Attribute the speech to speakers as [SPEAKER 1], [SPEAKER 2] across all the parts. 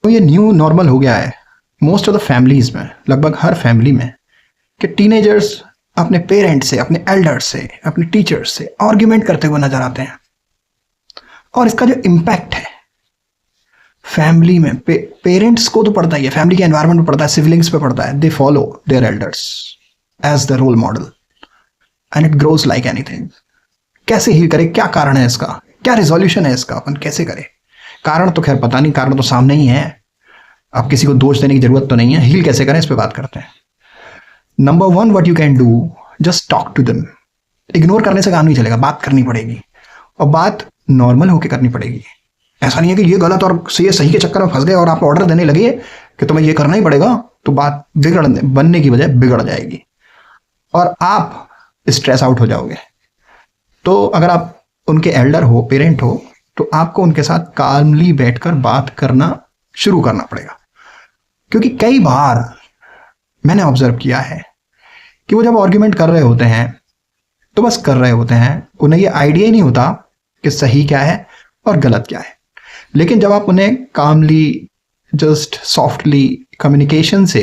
[SPEAKER 1] तो ये new normal हो गया है मोस्ट ऑफ द फैमिलीज में, लगभग हर फैमिली में, कि टीनेजर्स अपने पेरेंट्स से, अपने एल्डर्स से, अपने टीचर्स से आर्ग्यूमेंट करते हुए नजर आते हैं। और इसका जो इम्पैक्ट है फैमिली में, पेरेंट्स को तो पड़ता ही है, फैमिली के एनवायरनमेंट पे पड़ता है, सिबलिंग्स पे पड़ता है। They follow their elders as the role model and it grows like anything. कैसे हील करे, क्या कारण है इसका, क्या रिजोल्यूशन है इसका, अपन कैसे करें? कारण तो खैर पता नहीं, कारण तो सामने ही है, अब किसी को दोष देने की जरूरत तो नहीं है। हील कैसे करें, इस पे बात करते हैं। Number 1, what you can do, just talk to them. Ignore करने से काम नहीं चलेगा, बात करनी पड़ेगी, और बात नॉर्मल होकर करनी पड़ेगी। ऐसा नहीं है कि ये गलत और ये सही के चक्कर में फंस गए और आप ऑर्डर देने लगे कि तुम्हें ये करना ही पड़ेगा, तो बात बनने की बजाय बिगड़ जाएगी और आप स्ट्रेस आउट हो जाओगे। तो अगर आप उनके एल्डर हो, पेरेंट हो, तो आपको उनके साथ कामली बैठकर बात करना शुरू करना पड़ेगा। क्योंकि कई बार मैंने ऑब्जर्व किया है कि वो जब आर्ग्यूमेंट कर रहे होते हैं तो बस कर रहे होते हैं, उन्हें ये आइडिया ही नहीं होता कि सही क्या है और गलत क्या है। लेकिन जब आप उन्हें कामली, जस्ट सॉफ्टली कम्युनिकेशन से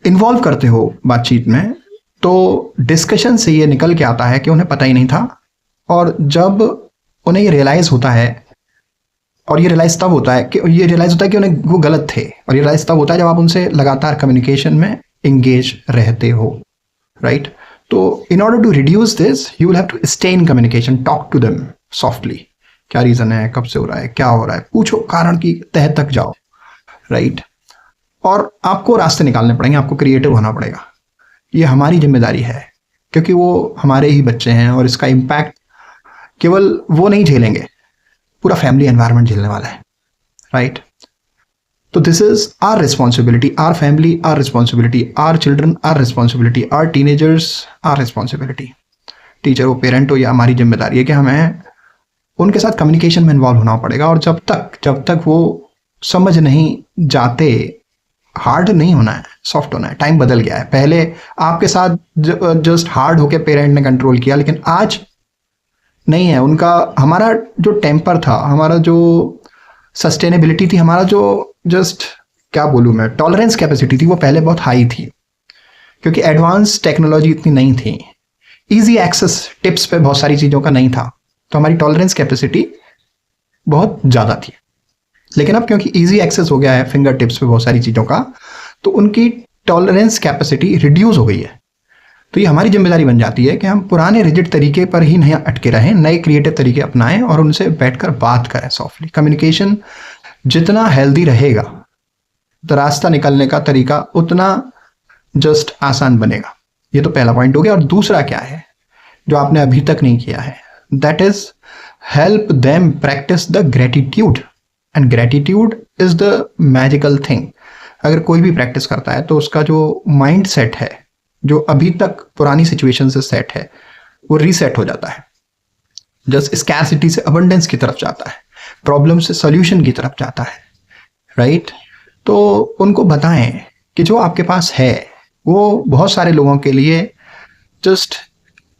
[SPEAKER 1] इन्वॉल्व करते हो बातचीत में, तो डिस्कशन से ये निकल के आता है कि उन्हें पता ही नहीं था। और जब उन्हें ये रियलाइज होता है, और ये रियलाइज तब होता है कि उन्हें वो गलत थे, और ये रियलाइज तब होता है जब आप उनसे लगातार कम्युनिकेशन में एंगेज रहते हो, राइट? तो in order to reduce this you will have to stay in communication, talk to them softly. क्या रीजन है, कब से हो रहा है, क्या हो रहा है, पूछो, कारण की तह तक जाओ, राइट? और आपको रास्ते निकालने पड़ेंगे, आपको क्रिएटिव होना पड़ेगा। ये हमारी जिम्मेदारी है, क्योंकि वो हमारे ही बच्चे हैं और इसका इम्पैक्ट केवल वो नहीं झेलेंगे, पूरा फैमिली एनवायरनमेंट झेलने वाला है, राइट? तो this is our responsibility, our family our responsibility, our children our responsibility, our teenagers our responsibility. Teacher हो, पेरेंट हो, या हमारी जिम्मेदारी है कि हमें उनके साथ कम्युनिकेशन में इन्वॉल्व होना पड़ेगा। और जब तक वो समझ नहीं जाते, हार्ड नहीं होना है, सॉफ्ट होना है। टाइम बदल गया है, पहले आपके साथ जस्ट हार्ड होके पेरेंट ने कंट्रोल किया, लेकिन आज नहीं है उनका। हमारा जो टेम्पर था, हमारा जो सस्टेनेबिलिटी थी, हमारा जो जस्ट क्या बोलूँ मैं, टॉलरेंस कैपेसिटी थी, वो पहले बहुत हाई थी, क्योंकि एडवांस टेक्नोलॉजी इतनी नहीं थी, इजी एक्सेस टिप्स पे बहुत सारी चीज़ों का नहीं था, तो हमारी टॉलरेंस कैपेसिटी बहुत ज़्यादा थी। लेकिन अब क्योंकि इजी एक्सेस हो गया है फिंगर टिप्स पे बहुत सारी चीज़ों का, तो उनकी टॉलरेंस कैपेसिटी रिड्यूस हो गई है। तो ये हमारी जिम्मेदारी बन जाती है कि हम पुराने रिजिड तरीके पर ही नहीं अटके रहें, नए क्रिएटिव तरीके अपनाएं और उनसे बैठकर बात करें सॉफ्टली। कम्युनिकेशन जितना हेल्दी रहेगा, तो रास्ता निकलने का तरीका उतना जस्ट आसान बनेगा। ये तो पहला पॉइंट हो गया। और दूसरा क्या है जो आपने अभी तक नहीं किया है, that is help them practice the gratitude. And gratitude is the magical thing. अगर कोई भी प्रैक्टिस करता है तो उसका जो माइंड सेट है, जो अभी तक पुरानी सिचुएशन से सेट है, वो रीसेट हो जाता है। जस्ट स्कैरसिटी से अबंडेंस की तरफ जाता है, प्रॉब्लम से सॉल्यूशन की तरफ जाता है, राइट? तो उनको बताएं कि जो आपके पास है वो बहुत सारे लोगों के लिए जस्ट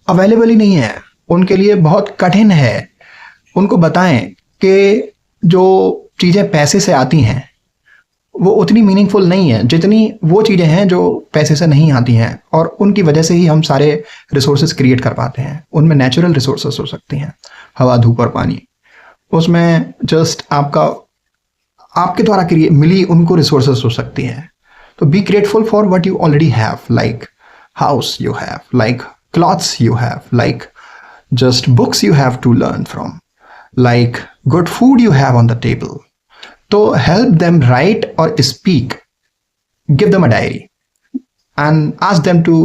[SPEAKER 1] अवेलेबल ही नहीं है, उनके लिए बहुत कठिन है। उनको बताएं कि जो चीज़ें पैसे से आती हैं वो उतनी मीनिंगफुल नहीं है जितनी वो चीज़ें हैं जो पैसे से नहीं आती हैं, और उनकी वजह से ही हम सारे रिसोर्सेज क्रिएट कर पाते हैं। उनमें नेचुरल रिसोर्सेज हो सकती हैं, हवा, धूप और पानी। उसमें जस्ट आपके द्वारा मिली उनको रिसोर्सेज हो सकती हैं। तो be grateful for what you already have, like house you have, like clothes you have, like just books you have to learn from, like good food you have on the table. तो help them write or speak. Give them a diary and ask them to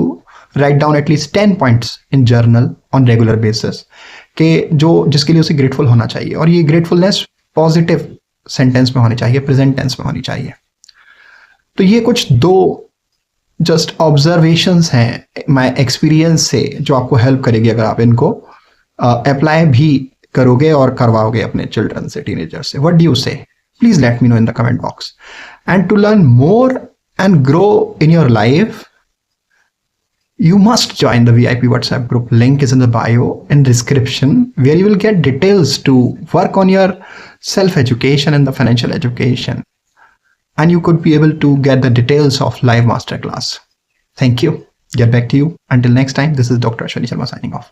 [SPEAKER 1] write down at least 10 points in journal on regular basis कि जिसके लिए उसे grateful होना चाहिए। और ये gratefulness positive sentence में होनी चाहिए, present tense में होनी चाहिए। तो ये कुछ दो just observations हैं my experience से, जो आपको help करेगी अगर आप इनको apply भी करोगे और करवाओगे अपने चिल्ड्रन से, टीनेजर से। What do you say? Please let me know in the comment box. And to learn more and grow in your life, you must join the VIP WhatsApp group. Link is in the bio and description, where you will get details to work on your self-education and the financial education. And you could be able to get the details of live masterclass. Thank you. Get back to you. Until next time, this is Dr. Ashwani Sharma signing off.